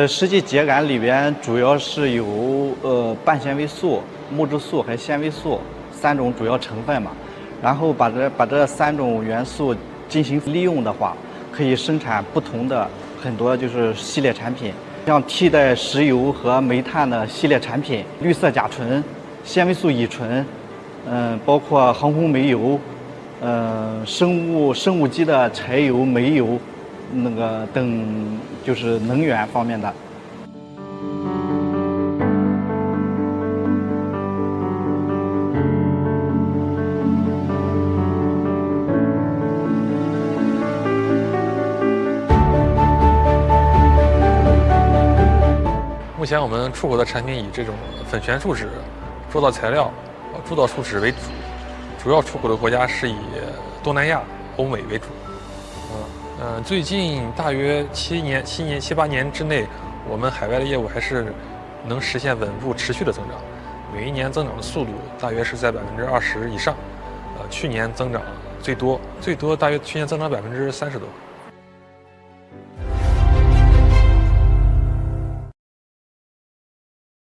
实际秸秆里边主要是有半纤维素、木质素和纤维素3种主要成分嘛。然后把这3种元素进行利用的话，可以生产不同的很多就是系列产品，像替代石油和煤炭的系列产品，绿色甲醇、纤维素乙醇，包括航空煤油，生物基的柴油、煤油，等就是能源方面的。目前我们出口的产品以这种粉旋树脂、铸造材料、铸造树脂为主，主要出口的国家是以东南亚、欧美为主。最近大约7、8年之内，我们海外的业务还是能实现稳步持续的增长，每一年增长的速度大约是在20%以上。去年增长最多大约去年增长30%多。